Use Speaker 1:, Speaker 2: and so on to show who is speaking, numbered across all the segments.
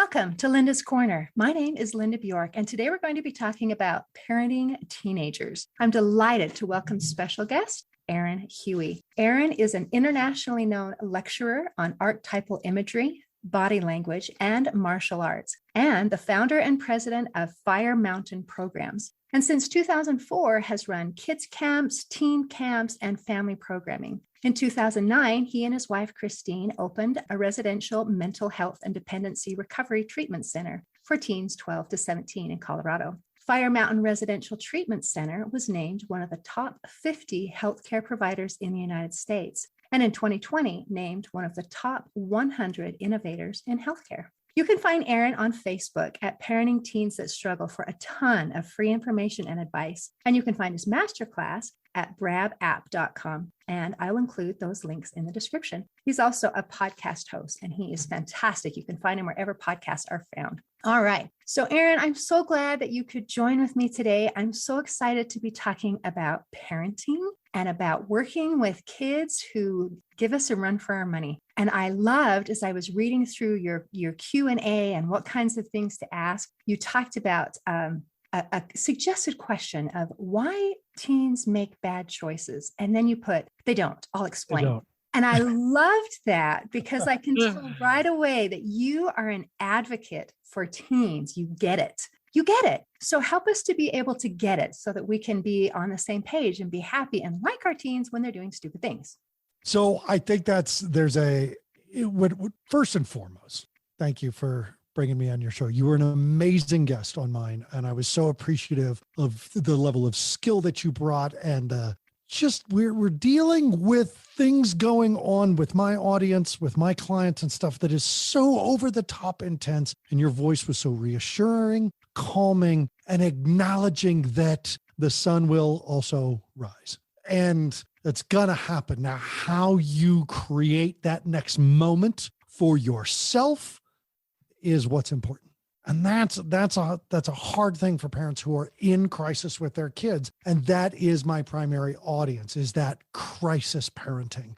Speaker 1: Welcome to Linda's Corner. My name is Linda Bjork, and today we're going to be talking about parenting teenagers. I'm delighted to welcome special guest, Aaron Huey. Aaron is an internationally known lecturer on archetypal imagery, body language, and martial arts, and the founder and president of Fire Mountain Programs. And since 2004 has run kids camps, teen camps, and family programming. In 2009, he and his wife, Christine, opened a residential mental health and dependency recovery treatment center for teens 12 to 17 in Colorado. Fire Mountain Residential Treatment Center was named one of the top 50 healthcare providers in the United States, and in 2020, named one of the top 100 innovators in healthcare. You can find Aaron on Facebook at Parenting Teens That Struggle for a ton of free information and advice. And you can find his masterclass at brabapp.com. And I'll include those links in the description. He's also a podcast host, and he is fantastic. You can find him wherever podcasts are found. All right. So, Aaron, I'm so glad that you could join with me today. I'm so excited to be talking about parenting and about working with kids who give us a run for our money. And I loved, as I was reading through your Q&A and what kinds of things to ask, you talked about a suggested question of why teens make bad choices. And then you put, they don't. I'll explain.
Speaker 2: They don't.
Speaker 1: And I loved that because I can tell right away that you are an advocate for teens. You get it. You get it. So help us to be able to get it so that we can be on the same page and be happy and like our teens when they're doing stupid things.
Speaker 2: So I think first and foremost, thank you for bringing me on your show. You were an amazing guest on mine, and I was so appreciative of the level of skill that you brought. And we're dealing with things going on with my audience, with my clients and stuff that is so over the top intense. And your voice was so reassuring, calming, and acknowledging that the sun will also rise. And that's going to happen. Now, how you create that next moment for yourself is what's important. And that's a hard thing for parents who are in crisis with their kids. And that is my primary audience, is that crisis parenting.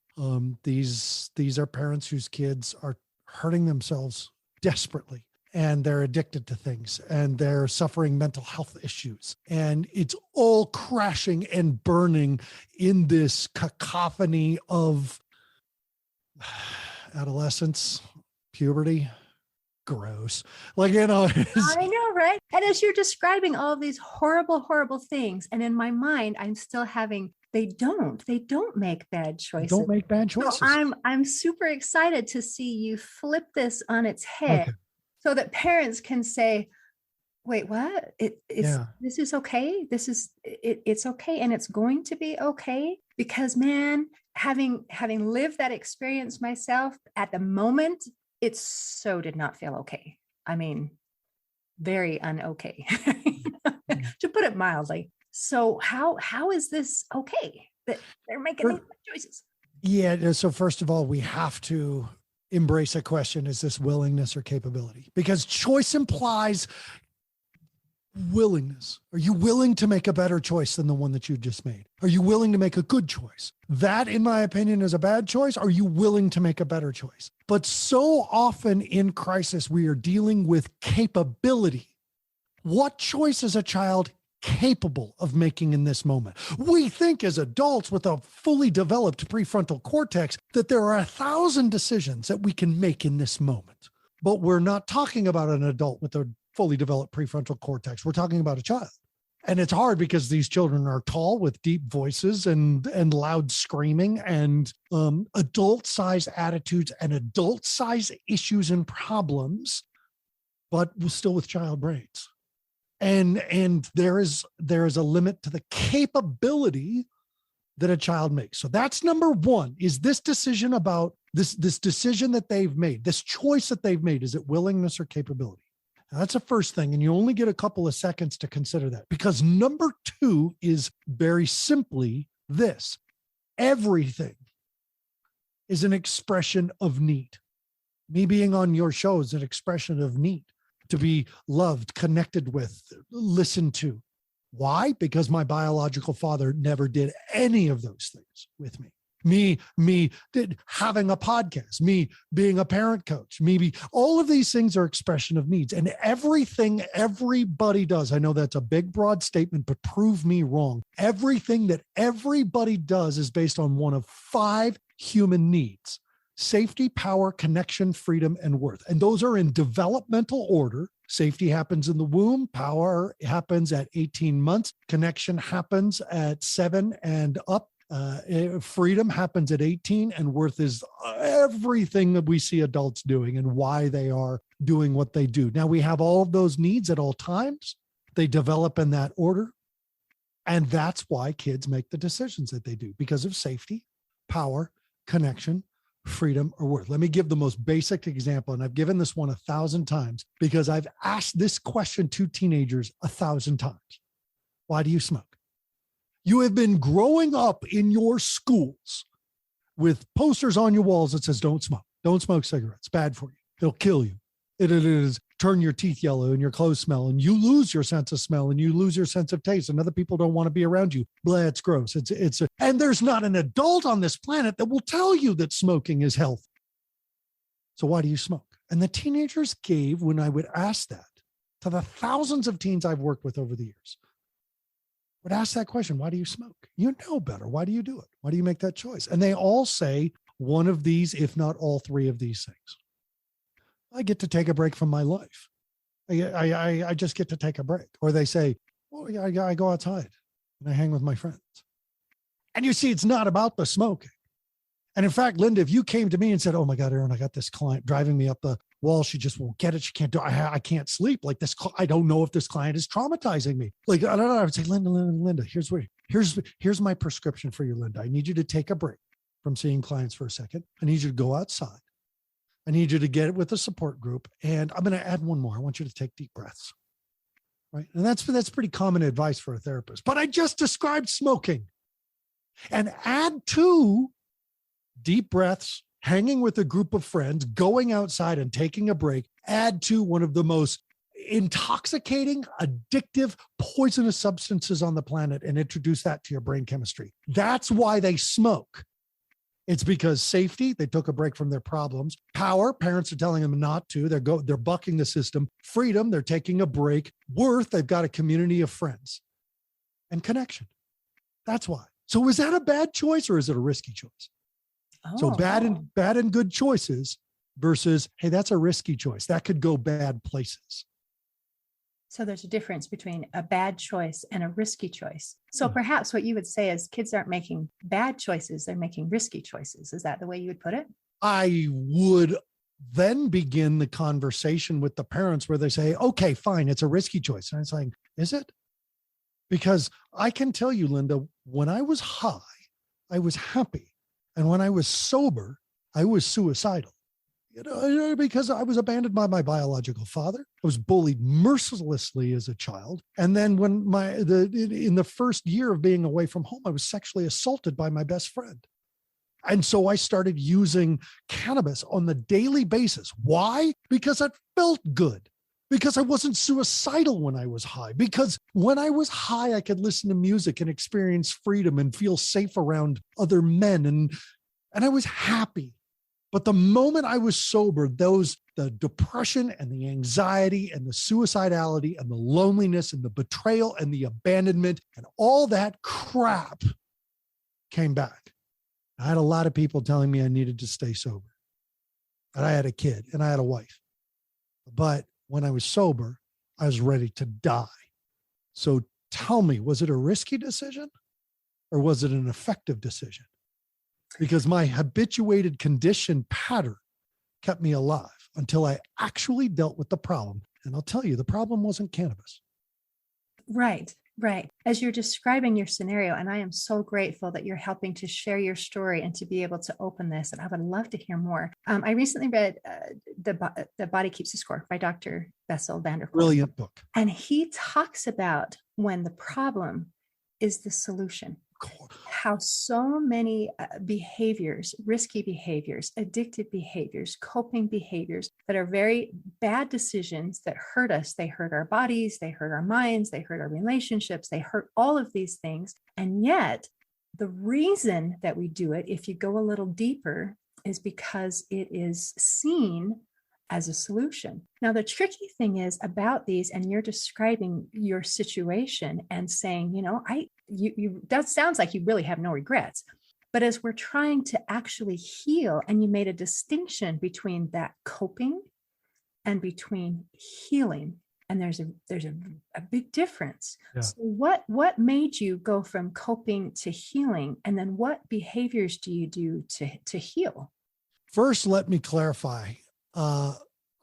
Speaker 2: These are parents whose kids are hurting themselves desperately, and they're addicted to things, and they're suffering mental health issues. And it's all crashing and burning in this cacophony of adolescence, puberty. Gross. I know, right? And as you're describing all of these horrible, horrible things, and in my mind, I'm still having, they don't make bad choices. Don't make bad choices.
Speaker 1: So I'm super excited to see you flip this on its head so that parents can say, wait, what? This is okay. It's okay. And it's going to be okay because, man, having lived that experience myself at the moment, it so did not feel okay. I mean, very un-okay, to put it mildly. So how is this okay that they're making these choices? Yeah.
Speaker 2: So first of all, we have to embrace a question. Is this willingness or capability? Because choice implies willingness. Are you willing to make a better choice than the one that you just made? Are you willing to make a good choice? That, in my opinion, is a bad choice. Are you willing to make a better choice? But so often in crisis, we are dealing with capability. What choice is a child capable of making in this moment? We think as adults with a fully developed prefrontal cortex that there are 1,000 decisions that we can make in this moment. But we're not talking about an adult with a fully developed prefrontal cortex. We're talking about a child. And it's hard because these children are tall with deep voices and loud screaming and adult-size attitudes and adult-size issues and problems, but still with child brains. And there is a limit to the capability that a child makes. So that's number one, is this decision about this decision that they've made, this choice that they've made, is it willingness or capability? Now, that's the first thing. And you only get a couple of seconds to consider that, because number two is very simply this: everything is an expression of need. Me being on your show is an expression of need to be loved, connected with, listened to. Why? Because my biological father never did any of those things with me. having a podcast, me being a parent coach, all of these things are expression of needs. And everything everybody does, I know that's a big, broad statement, but prove me wrong. Everything that everybody does is based on one of 5 human needs: safety, power, connection, freedom, and worth. And those are in developmental order. Safety happens in the womb. Power happens at 18 months. Connection happens at 7 and up. Freedom happens at 18, and worth is everything that we see adults doing and why they are doing what they do. Now, we have all of those needs at all times. They develop in that order. And that's why kids make the decisions that they do, because of safety, power, connection, freedom, or worth. Let me give the most basic example. And I've given this one 1,000 times because I've asked this question to teenagers 1,000 times. Why do you smoke? You have been growing up in your schools with posters on your walls that says, don't smoke cigarettes, bad for you. It'll kill you. It is turn your teeth yellow and your clothes smell and you lose your sense of smell and you lose your sense of taste and other people don't want to be around you. Blah, it's gross. And there's not an adult on this planet that will tell you that smoking is healthy. So why do you smoke? And the teenagers gave, when I would ask that to the thousands of teens I've worked with over the years, would ask that question, why do you smoke? You know better. Why do you do it? Why do you make that choice? And they all say one of these, if not all 3 of these things. I get to take a break from my life. I just get to take a break. Or they say, well, I go outside and I hang with my friends. And you see, it's not about the smoking. And in fact, Linda, if you came to me and said, oh my God, Aaron, I got this client driving me up the wall. She just won't get it. She can't do it. I can't sleep. Like this. I don't know if this client is traumatizing me. Like, I don't know. I would say, Linda, here's my prescription for you, Linda. I need you to take a break from seeing clients for a second. I need you to go outside. I need you to get it with a support group. And I'm going to add one more. I want you to take deep breaths. Right. And that's pretty common advice for a therapist. But I just described smoking. And add 2 deep breaths, hanging with a group of friends, going outside and taking a break, add to one of the most intoxicating, addictive, poisonous substances on the planet and introduce that to your brain chemistry. That's why they smoke. It's because safety, they took a break from their problems. Power, parents are telling them not to. They're bucking the system. Freedom, they're taking a break. Worth, they've got a community of friends. And connection. That's why. So is that a bad choice or is it a risky choice? So bad and good choices versus, hey, that's a risky choice. That could go bad places.
Speaker 1: So there's a difference between a bad choice and a risky choice. So perhaps what you would say is kids aren't making bad choices, they're making risky choices. Is that the way you would put it?
Speaker 2: I would then begin the conversation with the parents where they say, okay, fine, it's a risky choice. And I'm saying, is it? Because I can tell you, Linda, when I was high, I was happy. And when I was sober, I was suicidal. Because I was abandoned by my biological father. I was bullied mercilessly as a child. And then when in the first year of being away from home, I was sexually assaulted by my best friend. And so I started using cannabis on the daily basis. Why? Because it felt good. Because I wasn't suicidal when I was high. Because when I was high, I could listen to music and experience freedom and feel safe around other men. And I was happy. But the moment I was sober, the depression and the anxiety and the suicidality and the loneliness and the betrayal and the abandonment and all that crap came back. I had a lot of people telling me I needed to stay sober. And I had a kid and I had a wife. But when I was sober, I was ready to die. So tell me, was it a risky decision or was it an effective decision? Because my habituated condition pattern kept me alive until I actually dealt with the problem. And I'll tell you, the problem wasn't cannabis.
Speaker 1: Right. As you're describing your scenario, and I am so grateful that you're helping to share your story and to be able to open this, and I would love to hear more. I recently read The Body Keeps the Score by Dr. Bessel van der Kolk.
Speaker 2: Brilliant book.
Speaker 1: And he talks about when the problem is the solution. How so many behaviors, risky behaviors, addictive behaviors, coping behaviors that are very bad decisions that hurt us. They hurt our bodies, they hurt our minds, they hurt our relationships, they hurt all of these things. And yet The reason that we do it, if you go a little deeper, is because it is seen as a solution. Now, the tricky thing is about these, and you're describing your situation and saying, that sounds like you really have no regrets. But as we're trying to actually heal, and you made a distinction between that coping and between healing, and there's a big difference. Yeah. So what made you go from coping to healing, and then what behaviors do you do to heal?
Speaker 2: First, let me clarify. I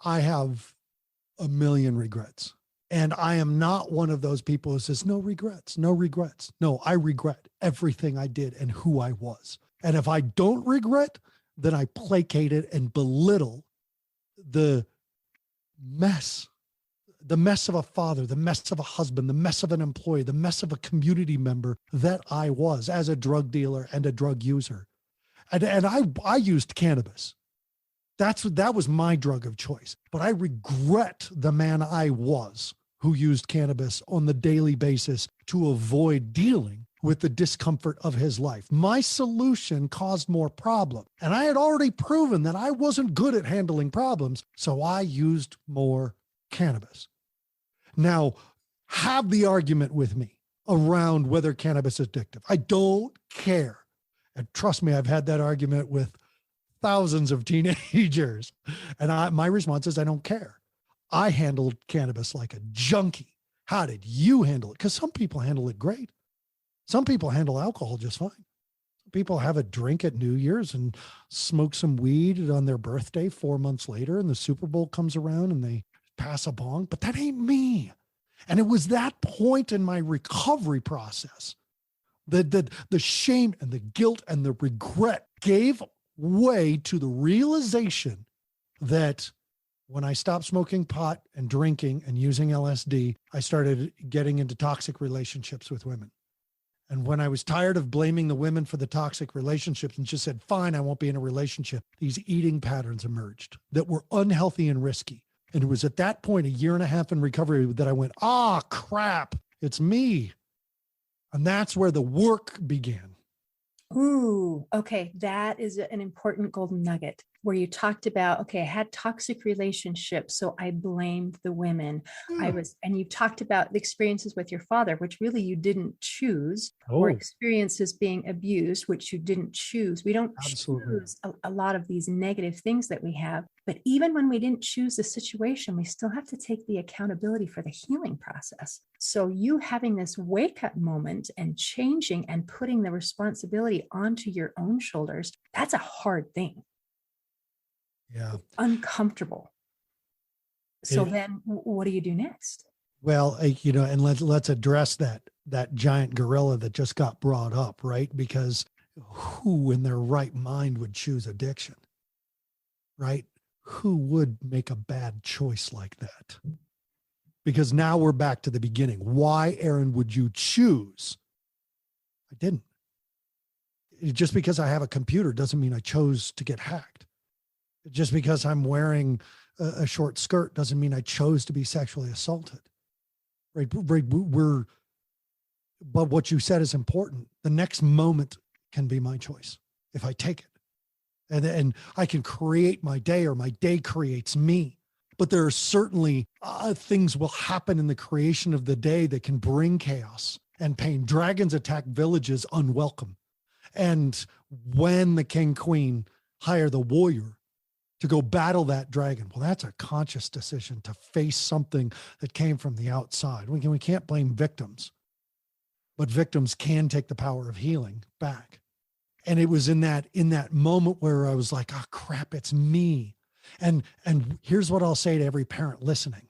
Speaker 2: have a million regrets, and I am not one of those people who says no regrets, no regrets. No, I regret everything I did and who I was. And if I don't regret, then I placate it and belittle the mess of a father, the mess of a husband, the mess of an employee, the mess of a community member that I was as a drug dealer and a drug user. And I used cannabis. That was my drug of choice. But I regret the man I was who used cannabis on the daily basis to avoid dealing with the discomfort of his life. My solution caused more problem. And I had already proven that I wasn't good at handling problems. So I used more cannabis. Now, have the argument with me around whether cannabis is addictive. I don't care. And trust me, I've had that argument with thousands of teenagers. And my response is, I don't care. I handled cannabis like a junkie. How did you handle it? Because some people handle it great. Some people handle alcohol just fine. Some people have a drink at New Year's and smoke some weed on their birthday 4 months later, and the Super Bowl comes around and they pass a bong. But that ain't me. And it was that point in my recovery process that the shame and the guilt and the regret gave way to the realization that when I stopped smoking pot and drinking and using LSD, I started getting into toxic relationships with women. And when I was tired of blaming the women for the toxic relationships and just said, fine, I won't be in a relationship, these eating patterns emerged that were unhealthy and risky. And it was at that point, a year and a half in recovery, that I went, crap, it's me. And that's where the work began.
Speaker 1: Ooh, okay. That is an important golden nugget where you talked about, okay, I had toxic relationships, so I blamed the women. And you talked about the experiences with your father, which really you didn't choose, or experiences being abused, which you didn't choose. We don't choose a lot of these negative things that we have. But even when we didn't choose the situation, we still have to take the accountability for the healing process. So you having this wake up moment and changing and putting the responsibility onto your own shoulders, that's a hard thing.
Speaker 2: Yeah.
Speaker 1: It's uncomfortable. So then what do you do next?
Speaker 2: Well, and let's address that giant gorilla that just got brought up, right? Because who in their right mind would choose addiction, right? Who would make a bad choice like that? Because now we're back to the beginning. Why, Aaron, would you choose? I didn't. Just because I have a computer doesn't mean I chose to get hacked. Just because I'm wearing a short skirt doesn't mean I chose to be sexually assaulted. Right? But what you said is important. The next moment can be my choice if I take it. And I can create my day, or my day creates me. But there are certainly things will happen in the creation of the day that can bring chaos and pain. Dragons attack villages unwelcome. And when the king, queen hire the warrior to go battle that dragon, well, that's a conscious decision to face something that came from the outside. We can't blame victims, but victims can take the power of healing back. And it was in that moment where I was like, crap, it's me. And here's what I'll say to every parent listening.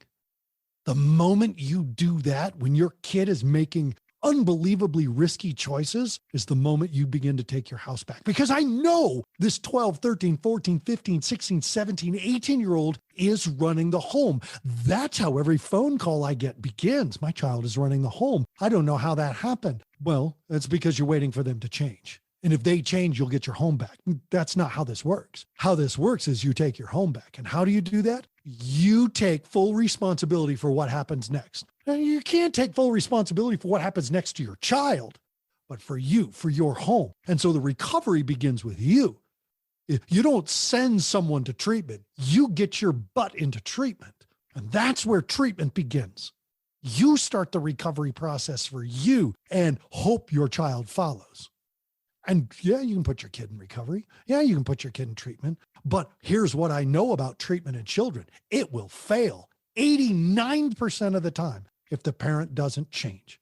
Speaker 2: The moment you do that, when your kid is making unbelievably risky choices, is the moment you begin to take your house back. Because I know this 12, 13, 14, 15, 16, 17, 18-year-old is running the home. That's how every phone call I get begins. My child is running the home. I don't know how that happened. Well, it's because you're waiting for them to change. And if they change, you'll get your home back. That's not how this works. How this works is you take your home back. And how do you do that? You take full responsibility for what happens next. Now, you can't take full responsibility for what happens next to your child, but for you, for your home. And so the recovery begins with you. You don't send someone to treatment. You get your butt into treatment. And that's where treatment begins. You start the recovery process for you and hope your child follows. And yeah, you can put your kid in recovery. Yeah, you can put your kid in treatment. But here's what I know about treatment in children. It will fail 89% of the time if the parent doesn't change.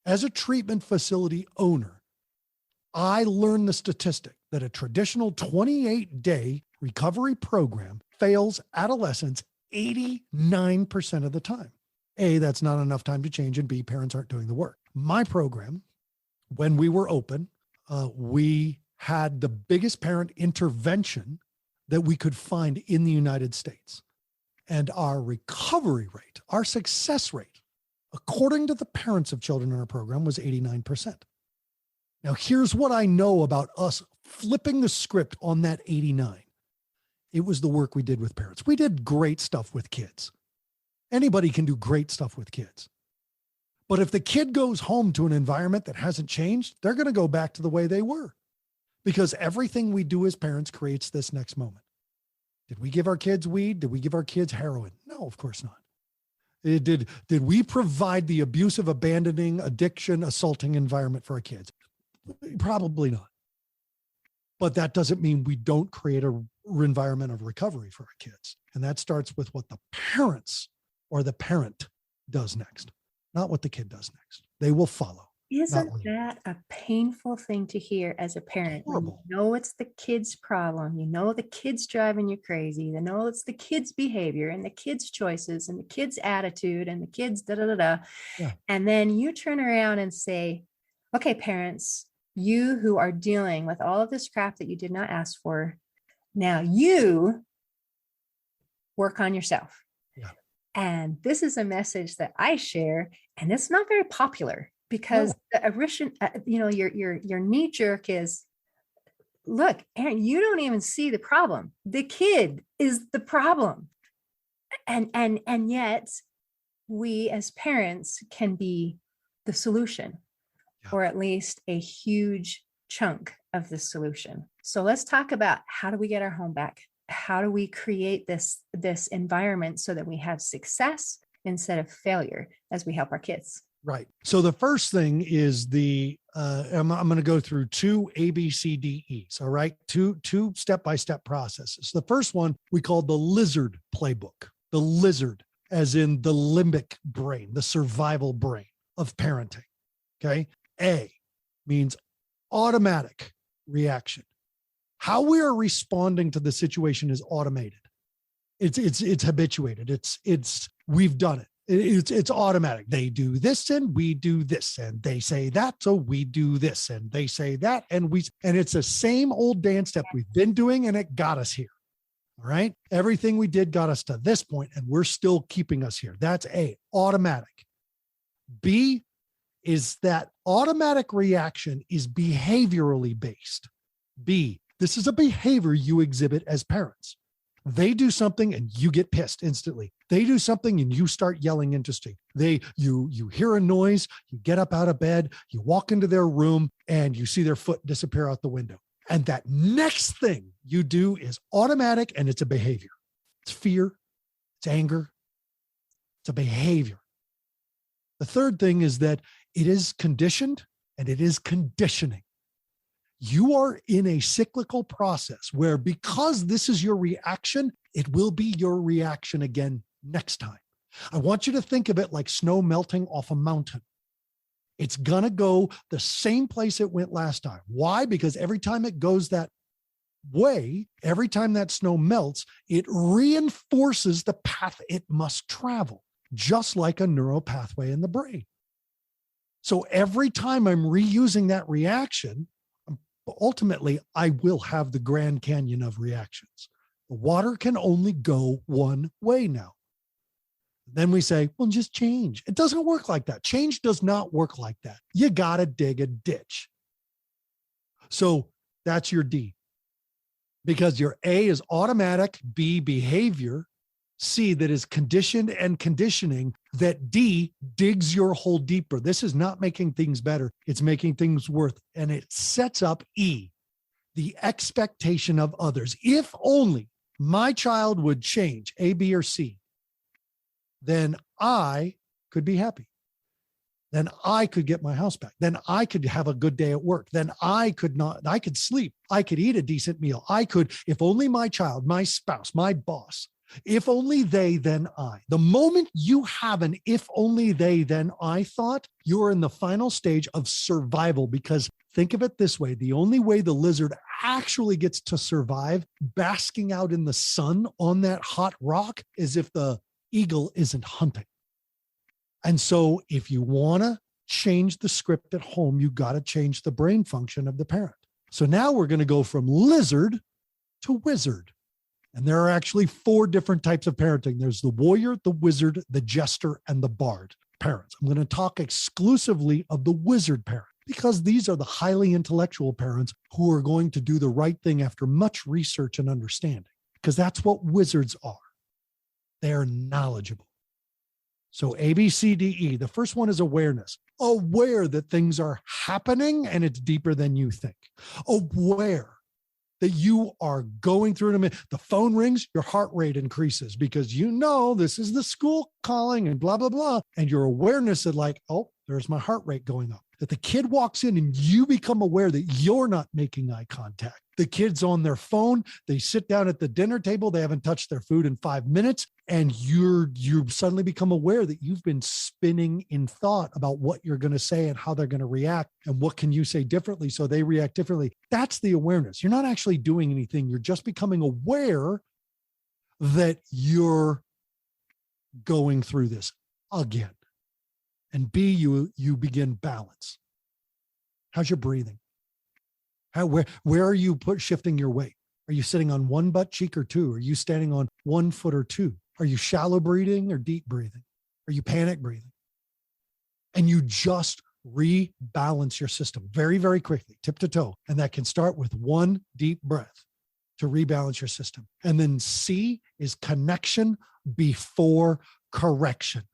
Speaker 2: As a treatment facility owner, I learned the statistic that a traditional 28-day recovery program fails adolescents 89% of the time. A, that's not enough time to change, and B, parents aren't doing the work. My program, when we were open, we had the biggest parent intervention that we could find in the United States. And our recovery rate, our success rate, according to the parents of children in our program, was 89%. Now, here's what I know about us flipping the script on that 89. It was the work we did with parents. We did great stuff with kids. Anybody can do great stuff with kids. But if the kid goes home to an environment that hasn't changed, they're going to go back to the way they were, because everything we do as parents creates this next moment. Did we give our kids weed? Did we give our kids heroin? No, of course not. Did we provide the abusive, abandoning, addiction, assaulting environment for our kids? Probably not. But that doesn't mean we don't create a environment of recovery for our kids. And that starts with what the parents or the parent does next, not what the kid does next. They will follow.
Speaker 1: Isn't that a painful thing to hear as a parent?
Speaker 2: Horrible.
Speaker 1: You know it's the kid's problem. You know the kid's driving you crazy. You know it's the kid's behavior and the kid's choices and the kid's attitude and the kid's da-da-da-da.
Speaker 2: Yeah.
Speaker 1: And then you turn around and say, okay, parents, you who are dealing with all of this crap that you did not ask for, now you work on yourself.
Speaker 2: Yeah.
Speaker 1: And this is a message that I share, and it's not very popular because your knee jerk is, look, Aaron, you don't even see the problem. The kid is the problem. And yet we as parents can be the solution, or at least a huge chunk of the solution. So let's talk about, how do we get our home back? How do we create this environment so that we have success instead of failure as we help our kids?
Speaker 2: Right. So the first thing is I'm going to go through two ABCDEs. All right. Two step-by-step processes. The first one we call the lizard playbook. The lizard, as in the limbic brain, the survival brain of parenting. Okay. A means automatic reaction. How we are responding to the situation is automated. It's habituated. We've done it. It's automatic. They do this and we do this, and they say that, so we do this, and they say that, and it's the same old dance step we've been doing, and it got us here. All right. Everything we did got us to this point, and we're still keeping us here. That's A, automatic. B is that automatic reaction is behaviorally based. B, this is a behavior you exhibit as parents. They do something and you get pissed instantly. They do something and you start yelling interesting. You hear a noise, you get up out of bed, you walk into their room, and you see their foot disappear out the window. And that next thing you do is automatic, and it's a behavior. It's fear, it's anger, it's a behavior. The third thing is that it is conditioned and it is conditioning. You are in a cyclical process where, because this is your reaction, it will be your reaction again next time. I want you to think of it like snow melting off a mountain. It's going to go the same place it went last time. Why? Because every time it goes that way, every time that snow melts, it reinforces the path it must travel, just like a neural pathway in the brain. So every time I'm reusing that reaction, ultimately, I will have the Grand Canyon of reactions. The water can only go one way now. Then we say, well, just change. It doesn't work like that. Change does not work like that. You got to dig a ditch. So that's your D. Because your A is automatic, B, behavior, C, that is conditioned and conditioning, that D, digs your hole deeper. This is not making things better. It's making things worse. And it sets up E, the expectation of others. If only my child would change A, B, or C, then I could be happy. Then I could get my house back. Then I could have a good day at work. Then I could sleep. I could eat a decent meal. If only my child, my spouse, my boss, if only they, then I. The moment you have an if only they, then I thought, you're in the final stage of survival. Because think of it this way, the only way the lizard actually gets to survive basking out in the sun on that hot rock is if the eagle isn't hunting. And so if you want to change the script at home, you got to change the brain function of the parent. So now we're going to go from lizard to wizard. And there are actually 4 different types of parenting. There's the warrior, the wizard, the jester, and the bard parents. I'm going to talk exclusively of the wizard parent because these are the highly intellectual parents who are going to do the right thing after much research and understanding, because that's what wizards are. They're knowledgeable. So A, B, C, D, E. The first one is awareness. Aware that things are happening and it's deeper than you think. Aware that you are going through it. The phone rings, your heart rate increases because you know this is the school calling and blah, blah, blah. And your awareness is like, oh, there's my heart rate going up. That the kid walks in and you become aware that you're not making eye contact. The kid's on their phone. They sit down at the dinner table. They haven't touched their food in 5 minutes. And you suddenly become aware that you've been spinning in thought about what you're going to say and how they're going to react and what can you say differently so they react differently. That's the awareness. You're not actually doing anything. You're just becoming aware that you're going through this again. And B, you begin balance. How's your breathing? Where are you shifting your weight? Are you sitting on one butt cheek or two? Are you standing on 1 foot or 2? Are you shallow breathing or deep breathing? Are you panic breathing? And you just rebalance your system very, very quickly, tip to toe. And that can start with 1 deep breath to rebalance your system. And then C is connection before correction.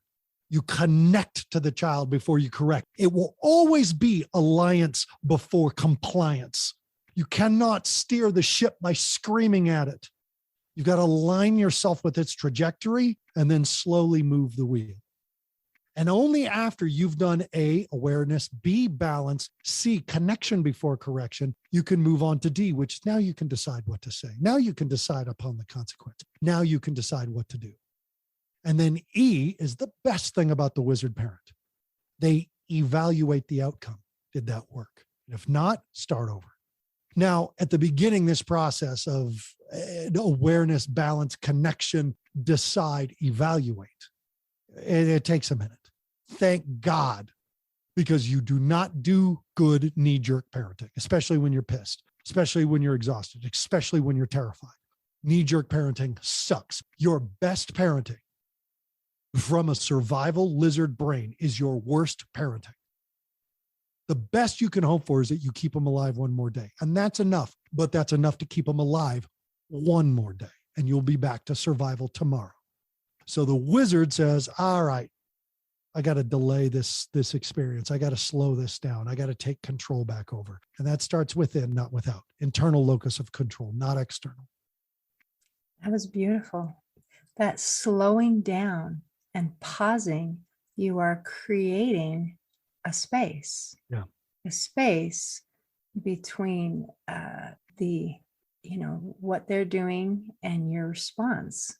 Speaker 2: You connect to the child before you correct. It will always be alliance before compliance. You cannot steer the ship by screaming at it. You've got to align yourself with its trajectory and then slowly move the wheel. And only after you've done A, awareness, B, balance, C, connection before correction, you can move on to D, which now you can decide what to say. Now you can decide upon the consequence. Now you can decide what to do. And then E is the best thing about the wizard parent. They evaluate the outcome. Did that work? If not, start over. Now, at the beginning, this process of awareness, balance, connection, decide, evaluate, it takes a minute. Thank God, because you do not do good knee-jerk parenting, especially when you're pissed, especially when you're exhausted, especially when you're terrified. Knee-jerk parenting sucks. Your best parenting from a survival lizard brain is your worst parenting. The best you can hope for is that you keep them alive one more day. And that's enough, but that's enough to keep them alive one more day. And you'll be back to survival tomorrow. So the wizard says, all right, I got to delay this experience. I got to slow this down. I got to take control back over. And that starts within, not without. Internal locus of control, not external.
Speaker 1: That was beautiful. That slowing down and pausing, you are creating a space.
Speaker 2: Yeah.
Speaker 1: A space between what they're doing and your response,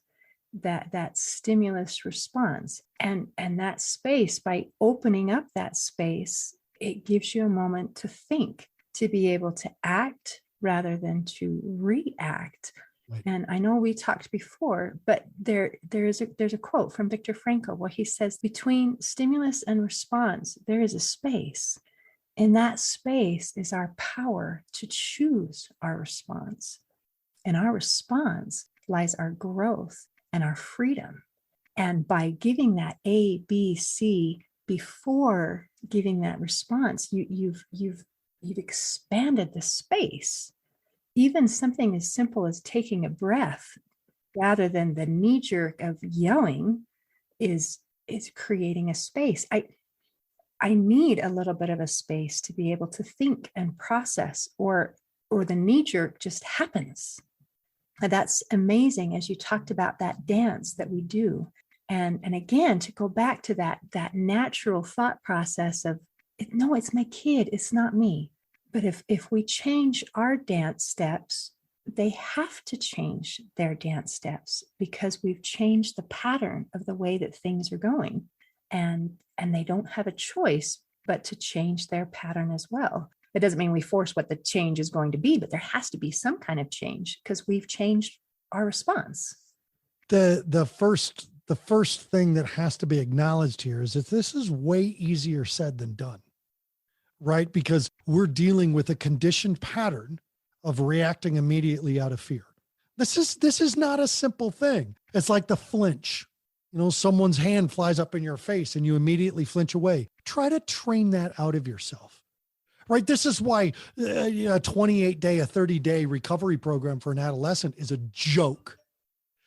Speaker 1: that stimulus response. And that space, by opening up that space, it gives you a moment to think, to be able to act rather than to react. Right. And I know we talked before, but there's a quote from Viktor Frankl where he says, between stimulus and response, there is a space. And that space is our power to choose our response. And our response lies our growth and our freedom. And by giving that A, B, C before giving that response, you've expanded the space. Even something as simple as taking a breath rather than the knee jerk of yelling is creating a space. I need a little bit of a space to be able to think and process, or the knee jerk just happens. And that's amazing, as you talked about that dance that we do. And again, to go back to that natural thought process of, no, it's my kid, it's not me. But if we change our dance steps, they have to change their dance steps, because we've changed the pattern of the way that things are going. And they don't have a choice but to change their pattern as well. It doesn't mean we force what the change is going to be, but there has to be some kind of change, because we've changed our response.
Speaker 2: The first thing that has to be acknowledged here is that this is way easier said than done, right? Because we're dealing with a conditioned pattern of reacting immediately out of fear. This is not a simple thing. It's like the flinch. Someone's hand flies up in your face and you immediately flinch away. Try to train that out of yourself, right? This is why a 28-day, a 30-day recovery program for an adolescent is a joke,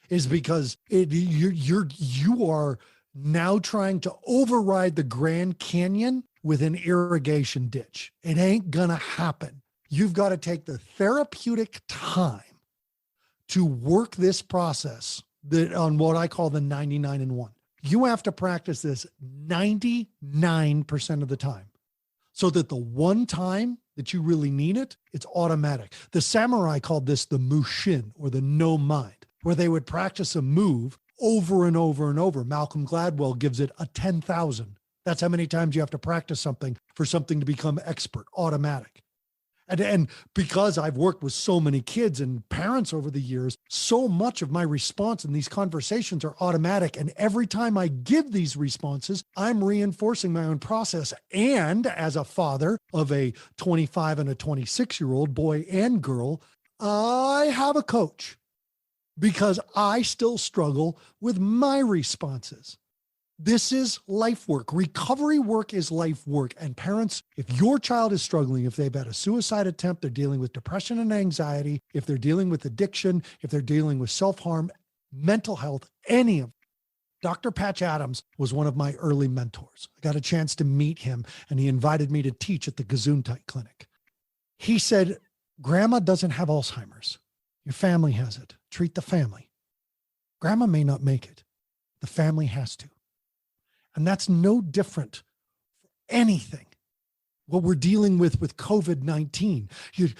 Speaker 2: is because you are now trying to override the Grand Canyon with an irrigation ditch. It ain't gonna happen. You've got to take the therapeutic time to work this process on what I call the 99 and 1. You have to practice this 99% of the time, so that the one time that you really need it, it's automatic. The samurai called this the mushin, or the no mind, where they would practice a move over and over and over. Malcolm Gladwell gives it a 10,000. That's how many times you have to practice something for something to become expert, automatic. And because I've worked with so many kids and parents over the years, so much of my response in these conversations are automatic. And every time I give these responses, I'm reinforcing my own process. And as a father of a 25 and a 26-year-old boy and girl, I have a coach, because I still struggle with my responses. This is life work. Recovery work is life work. And parents, if your child is struggling, if they've had a suicide attempt, they're dealing with depression and anxiety, if they're dealing with addiction, if they're dealing with self-harm, mental health, any of them. Dr. Patch Adams was one of my early mentors. I got a chance to meet him, and he invited me to teach at the Gesundheit Clinic. He said, Grandma doesn't have Alzheimer's. Your family has it. Treat the family. Grandma may not make it. The family has to. And that's no different for anything. What we're dealing with COVID-19,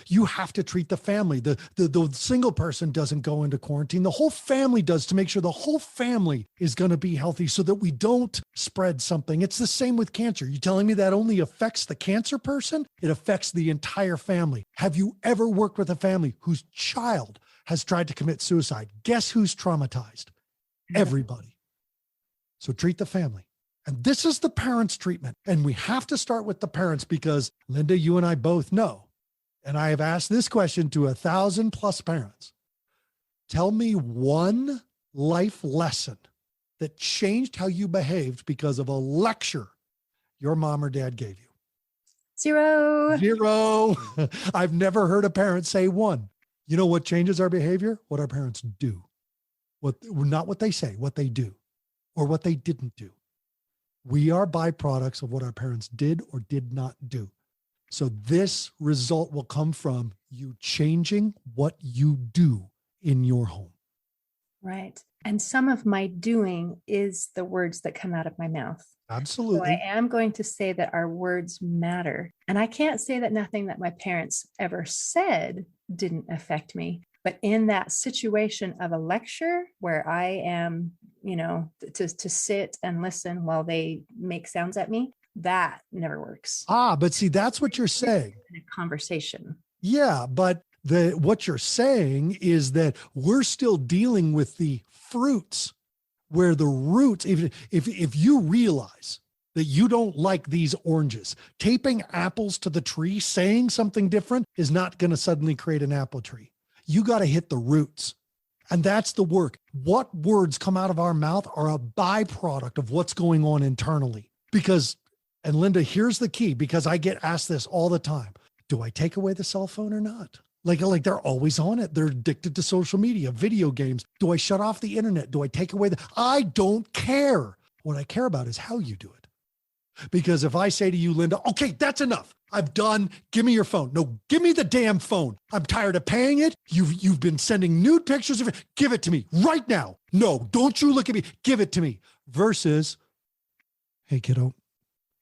Speaker 2: you have to treat the family. The single person doesn't go into quarantine. The whole family does, to make sure the whole family is going to be healthy, so that we don't spread something. It's the same with cancer. You're telling me that only affects the cancer person? It affects the entire family. Have you ever worked with a family whose child has tried to commit suicide? Guess who's traumatized? Everybody. So treat the family. And this is the parents' treatment. And we have to start with the parents, because Linda, you and I both know, and I have asked this question to 1,000+ parents. Tell me one life lesson that changed how you behaved because of a lecture your mom or dad gave you. Zero. I've never heard a parent say one. You know what changes our behavior? What our parents do. Not what they say, what they do, or what they didn't do. We are byproducts of what our parents did or did not do. So this result will come from you changing what you do in your home.
Speaker 1: Right. And some of my doing is the words that come out of my mouth.
Speaker 2: Absolutely.
Speaker 1: So I am going to say that our words matter. And I can't say that nothing that my parents ever said didn't affect me. But in that situation of a lecture where I am, to sit and listen while they make sounds at me, that never works.
Speaker 2: But see, that's what you're saying.
Speaker 1: In a conversation.
Speaker 2: Yeah, but what you're saying is that we're still dealing with the fruits, where the roots, even if you realize that you don't like these oranges, taping apples to the tree, saying something different is not going to suddenly create an apple tree. You got to hit the roots. And that's the work. What words come out of our mouth are a byproduct of what's going on internally. And Linda, here's the key, because I get asked this all the time. Do I take away the cell phone or not? Like they're always on it. They're addicted to social media, video games. Do I shut off the internet? Do I take away I don't care. What I care about is how you do it. Because if I say to you, Linda, okay, that's enough. I'm done. Give me your phone. No, give me the damn phone. I'm tired of paying it. You've been sending nude pictures of it. Give it to me right now. No, don't you look at me. Give it to me. Versus, hey, kiddo,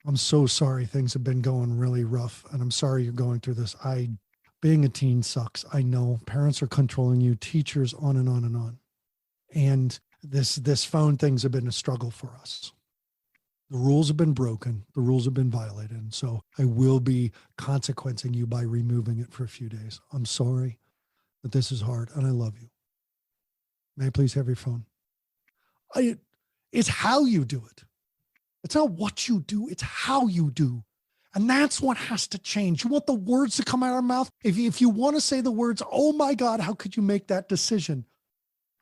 Speaker 2: I'm so sorry. Things have been going really rough, and I'm sorry you're going through this. Being a teen sucks. I know parents are controlling you, teachers, on and on and on. And this phone things have been a struggle for us. The rules have been broken. The rules have been violated. And so I will be consequencing you by removing it for a few days. I'm sorry, but this is hard and I love you. May I please have your phone? It's how you do it. It's not what you do. It's how you do. And that's what has to change. You want the words to come out of our mouth. If you want to say the words, oh my God, how could you make that decision?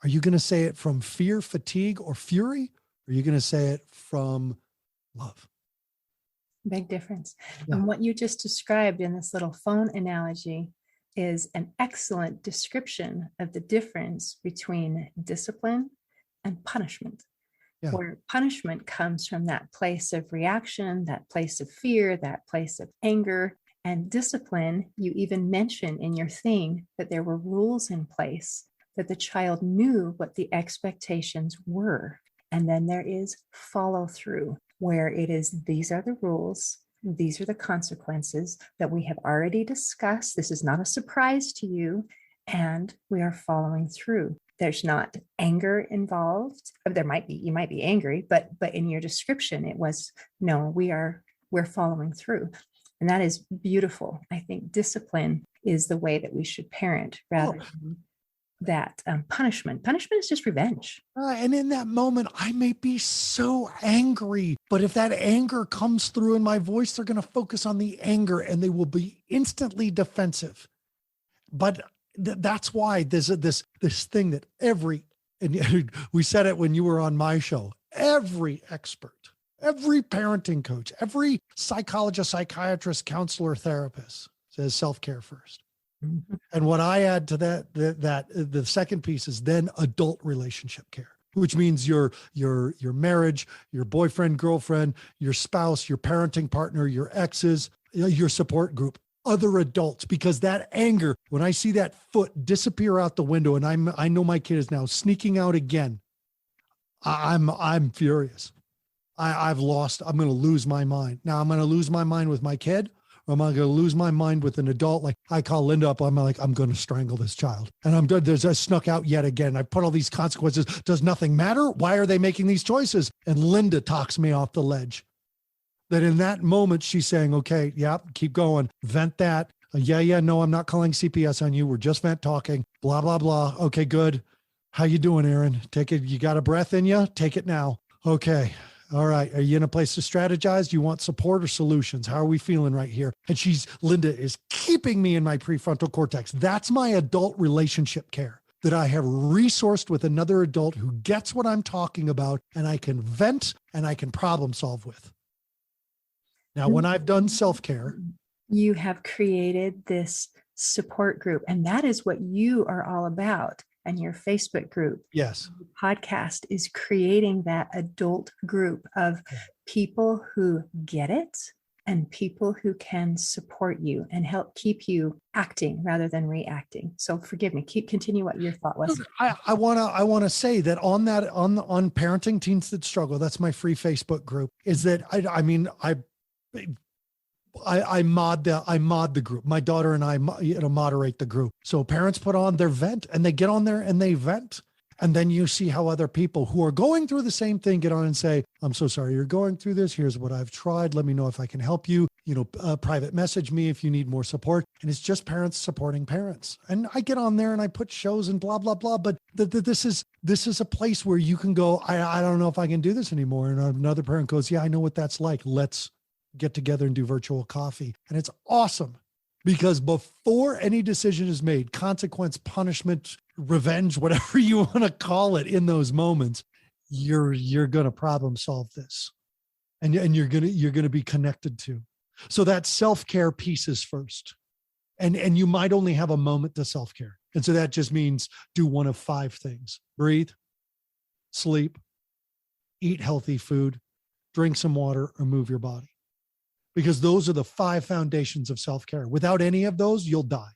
Speaker 2: Are you going to say it from fear, fatigue, or fury? Or are you going to say it from love?
Speaker 1: Big difference.
Speaker 2: Yeah.
Speaker 1: And what you just described in this little phone analogy is an excellent description of the difference between discipline and punishment. Yeah. Where punishment comes from that place of reaction, that place of fear, that place of anger. And discipline, you even mention in your thing that there were rules in place, that the child knew what the expectations were. And then there is follow through, where it is, these are the rules, these are the consequences that we have already discussed. This is not a surprise to you, and we are following through. There's not anger involved. There might be, you might be angry, but in your description, it was, no, we're following through. And that is beautiful. I think discipline is the way that we should parent rather than that punishment. Punishment is just revenge.
Speaker 2: And in that moment, I may be so angry, but if that anger comes through in my voice, they're going to focus on the anger and they will be instantly defensive. But that's why there's this thing that and we said it when you were on my show, every expert, every parenting coach, every psychologist, psychiatrist, counselor, therapist says self-care first. Mm-hmm. And what I add to that the second piece is then adult relationship care, which means your marriage, your boyfriend, girlfriend, your spouse, your parenting partner, your exes, your support group, other adults, because that anger, when I see that foot disappear out the window and I know my kid is now sneaking out again, I'm furious. I'm going to lose my mind. Now I'm going to lose my mind with my kid. Or am I going to lose my mind with an adult? Like I call Linda up. I'm like, I'm going to strangle this child. And I'm done. I snuck out yet again. I put all these consequences. Does nothing matter? Why are they making these choices? And Linda talks me off the ledge. That in that moment, she's saying, okay, yeah, keep going. Vent that. No, I'm not calling CPS on you. We're just vent talking. Blah, blah, blah. Okay, good. How you doing, Aaron? Take it. You got a breath in you? Take it now. Okay. All right. Are you in a place to strategize? Do you want support or solutions? How are we feeling right here? And Linda is keeping me in my prefrontal cortex. That's my adult relationship care that I have resourced with another adult who gets what I'm talking about and I can vent and I can problem solve with. Now, when I've done self-care,
Speaker 1: you have created this support group, and that is what you are all about. And your Facebook group,
Speaker 2: yes,
Speaker 1: podcast is creating that adult group of people who get it and people who can support you and help keep you acting rather than reacting. So forgive me, continue what your thought was.
Speaker 2: I want to say that on parenting teens that struggle, that's my free Facebook group, is that I mod the group. My daughter and I moderate the group. So parents put on their vent and they get on there and they vent. And then you see how other people who are going through the same thing get on and say, I'm so sorry you're going through this. Here's what I've tried. Let me know if I can help you. Private message me if you need more support. And it's just parents supporting parents. And I get on there and I put shows and blah, blah, blah. But this is a place where you can go, I don't know if I can do this anymore. And another parent goes, yeah, I know what that's like. Let's get together and do virtual coffee. And it's awesome because before any decision is made, consequence, punishment, revenge, whatever you want to call it in those moments, you're going to problem solve this. And you're going to be connected to. So that self-care piece is first. And you might only have a moment to self-care. And so that just means do one of 5 things: breathe, sleep, eat healthy food, drink some water, or move your body. Because those are the 5 foundations of self-care. Without any of those, you'll die.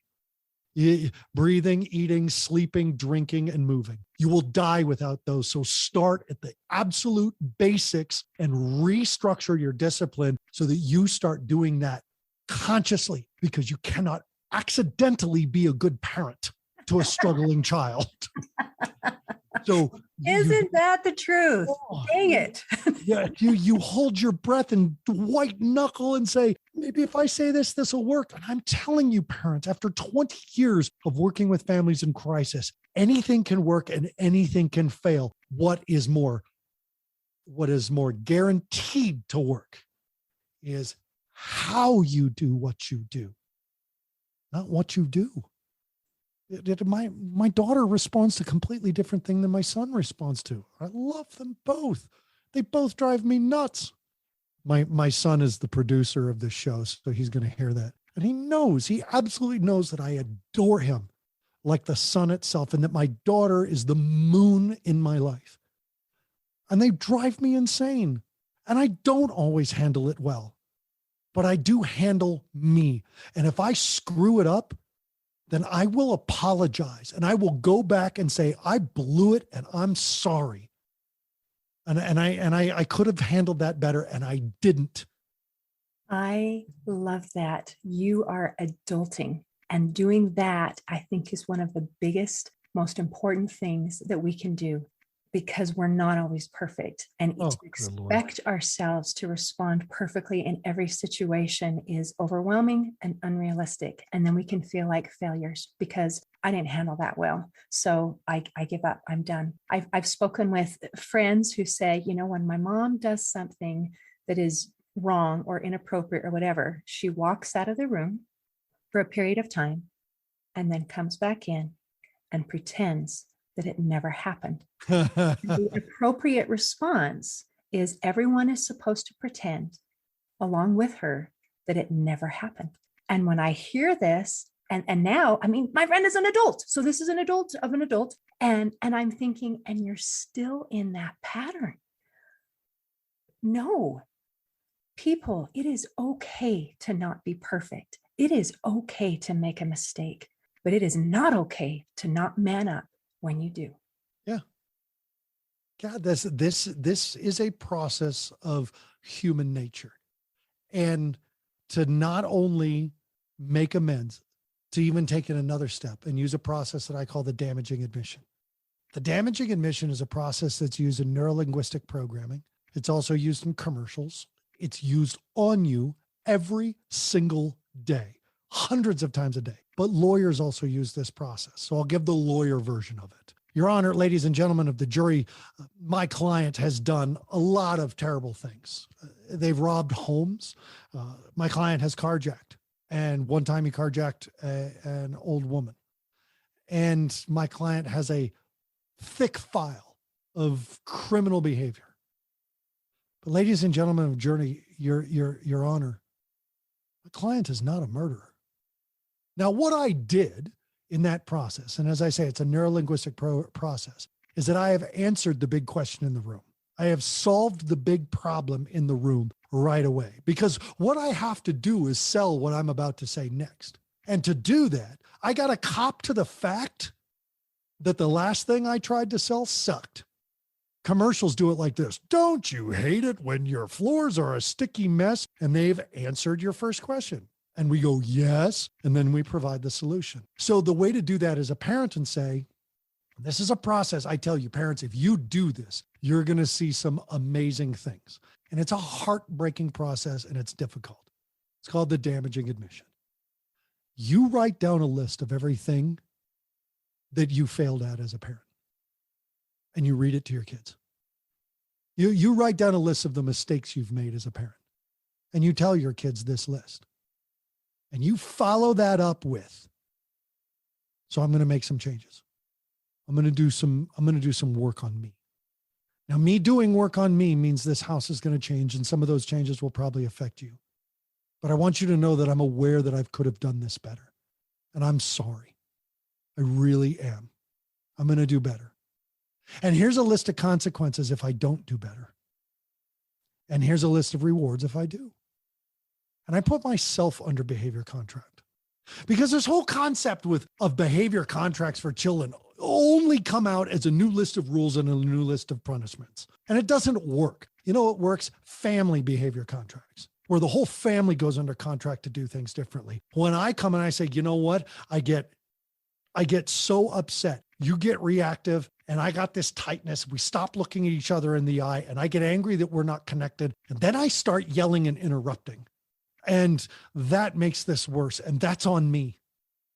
Speaker 2: Breathing, eating, sleeping, drinking, and moving. You will die without those. So start at the absolute basics and restructure your discipline so that you start doing that consciously, because you cannot accidentally be a good parent to a struggling child. So
Speaker 1: isn't that the truth? Dang it.
Speaker 2: Yeah, you hold your breath and white knuckle and say, maybe if I say this, this will work. And I'm telling you, parents, after 20 years of working with families in crisis, anything can work and anything can fail. What is more guaranteed to work is how you do what you do, not what you do. My daughter responds to a completely different thing than my son responds to. I love them both. They both drive me nuts. My son is the producer of this show, so he's going to hear that. And he absolutely knows that I adore him like the sun itself, and that my daughter is the moon in my life. And they drive me insane. And I don't always handle it well, but I do handle me. And if I screw it up, then I will apologize and I will go back and say, I blew it and I'm sorry. And I could have handled that better, and I didn't.
Speaker 1: I love that. You are adulting, and doing that, I think, is one of the biggest, most important things that we can do, because we're not always perfect. And to expect ourselves to respond perfectly in every situation is overwhelming and unrealistic. And then we can feel like failures because I didn't handle that well. So I give up. I'm done. I've spoken with friends who say, when my mom does something that is wrong or inappropriate or whatever, she walks out of the room for a period of time and then comes back in and pretends that it never happened. The appropriate response is everyone is supposed to pretend along with her that it never happened. And when I hear this, and now, my friend is an adult. So this is an adult of an adult. And I'm thinking, and you're still in that pattern. No, people, it is okay to not be perfect. It is okay to make a mistake, but it is not okay to not man up when you do.
Speaker 2: Yeah. God, this is a process of human nature. And to not only make amends, to even take it another step and use a process that I call the damaging admission. The damaging admission is a process that's used in neurolinguistic programming. It's also used in commercials. It's used on you every single day, hundreds of times a day. But lawyers also use this process. So I'll give the lawyer version of it. Your Honor, ladies and gentlemen of the jury, my client has done a lot of terrible things. They've robbed homes. My client has carjacked. And one time he carjacked an old woman. And my client has a thick file of criminal behavior. But ladies and gentlemen of jury, your Honor, my client is not a murderer. Now, what I did in that process, and as I say, it's a neurolinguistic process, is that I have answered the big question in the room. I have solved the big problem in the room right away, because what I have to do is sell what I'm about to say next. And to do that, I got to cop to the fact that the last thing I tried to sell sucked. Commercials do it like this. Don't you hate it when your floors are a sticky mess? And they've answered your first question. And we go, yes. And then we provide the solution. So the way to do that is a parent and say, this is a process. I tell you, parents, if you do this, you're going to see some amazing things. And it's a heartbreaking process, and it's difficult. It's called the damaging admission. You write down a list of everything that you failed at as a parent, and you read it to your kids. You write down a list of the mistakes you've made as a parent, and you tell your kids this list. And you follow that up with, so I'm going to make some changes. I'm going to do some work on me. Now, me doing work on me means this house is going to change, and some of those changes will probably affect you. But I want you to know that I'm aware that I could have done this better. And I'm sorry. I really am. I'm going to do better. And here's a list of consequences if I don't do better. And here's a list of rewards if I do. And I put myself under behavior contract. Because this whole concept of behavior contracts for children only come out as a new list of rules and a new list of punishments. And it doesn't work. You know what works? Family behavior contracts, where the whole family goes under contract to do things differently. When I come and I say, you know what? I get so upset. You get reactive and I got this tightness. We stop looking at each other in the eye and I get angry that we're not connected. And then I start yelling and interrupting. And that makes this worse. And that's on me.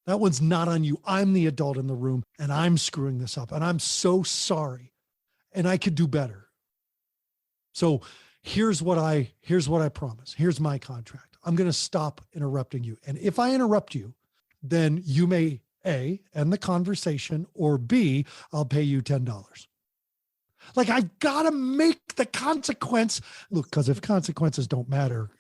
Speaker 2: That one's not on you. I'm the adult in the room and I'm screwing this up. And I'm so sorry. And I could do better. So here's what I promise. Here's my contract. I'm going to stop interrupting you. And if I interrupt you, then you may A, end the conversation, or B, I'll pay you $10. Like, I got to make the consequence. Look, because if consequences don't matter,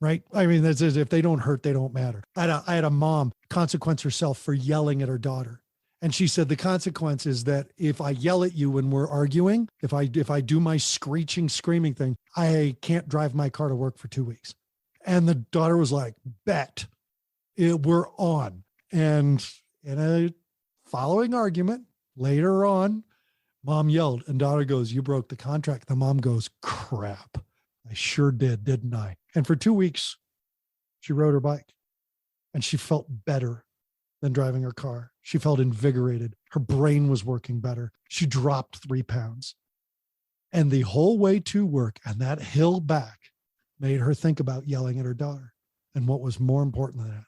Speaker 2: right? I mean, that's if they don't hurt, they don't matter. I had a mom consequence herself for yelling at her daughter. And she said, the consequence is that if I yell at you when we're arguing, if I do my screeching, screaming thing, I can't drive my car to work for 2 weeks. And the daughter was like, bet. We're on. And in a following argument later on, mom yelled and daughter goes, you broke the contract. The mom goes, crap. I sure did, didn't I? And for 2 weeks, she rode her bike and she felt better than driving her car. She felt invigorated. Her brain was working better. She dropped 3 pounds. And the whole way to work and that hill back made her think about yelling at her daughter and what was more important than that.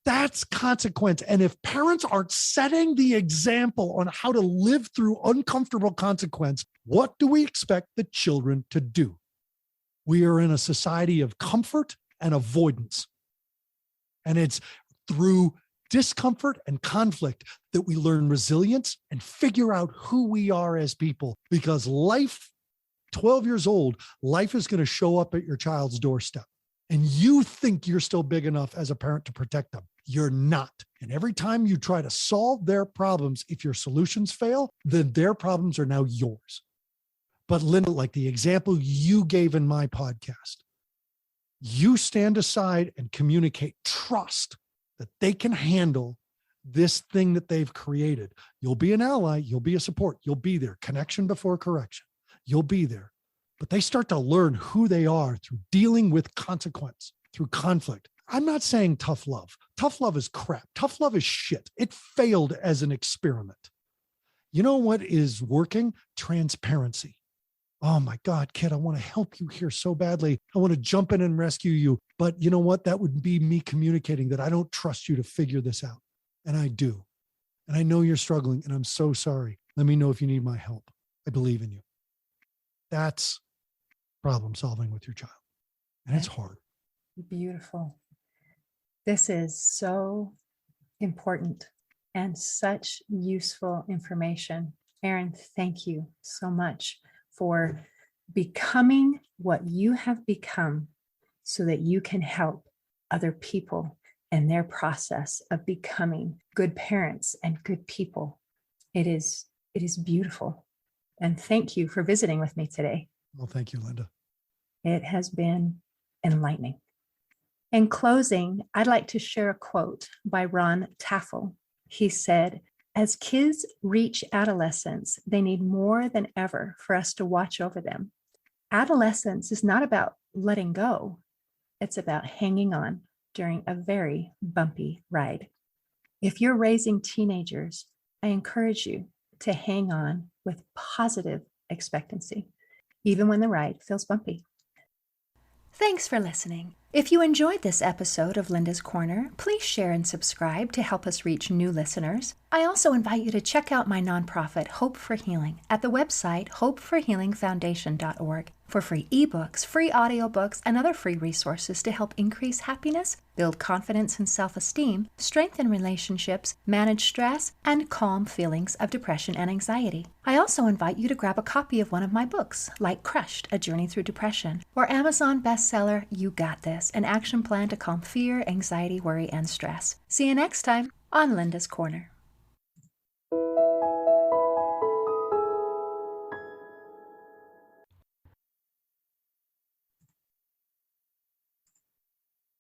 Speaker 2: That's consequence. And if parents aren't setting the example on how to live through uncomfortable consequence, what do we expect the children to do? We are in a society of comfort and avoidance. And it's through discomfort and conflict that we learn resilience and figure out who we are as people. Because life, 12 years old, life is going to show up at your child's doorstep. And you think you're still big enough as a parent to protect them. You're not. And every time you try to solve their problems, if your solutions fail, then their problems are now yours. But Linda, like the example you gave in my podcast, you stand aside and communicate trust that they can handle this thing that they've created. You'll be an ally. You'll be a support. You'll be there. Connection before correction. You'll be there. But they start to learn who they are through dealing with consequence, through conflict. I'm not saying tough love. Tough love is crap. Tough love is shit. It failed as an experiment. You know what is working? Transparency. Oh my God, kid, I want to help you here so badly. I want to jump in and rescue you. But you know what? That would be me communicating that I don't trust you to figure this out. And I do. And I know you're struggling and I'm so sorry. Let me know if you need my help. I believe in you. That's problem solving with your child. And it's hard.
Speaker 1: Beautiful. This is so important and such useful information. Aaron, thank you so much for becoming what you have become so that you can help other people in their process of becoming good parents and good people. It is beautiful. And thank you for visiting with me today.
Speaker 2: Well, thank you, Linda.
Speaker 1: It has been enlightening. In closing, I'd like to share a quote by Ron Taffel. He said, as kids reach adolescence, they need more than ever for us to watch over them. Adolescence is not about letting go. It's about hanging on during a very bumpy ride. If you're raising teenagers, I encourage you to hang on with positive expectancy, even when the ride feels bumpy. Thanks for listening. If you enjoyed this episode of Linda's Corner, please share and subscribe to help us reach new listeners. I also invite you to check out my nonprofit, Hope for Healing, at the website hopeforhealingfoundation.org. for free ebooks, free audiobooks, and other free resources to help increase happiness, build confidence and self-esteem, strengthen relationships, manage stress, and calm feelings of depression and anxiety. I also invite you to grab a copy of one of my books, like Crushed, A Journey Through Depression, or Amazon bestseller, You Got This, an action plan to calm fear, anxiety, worry, and stress. See you next time on Linda's Corner.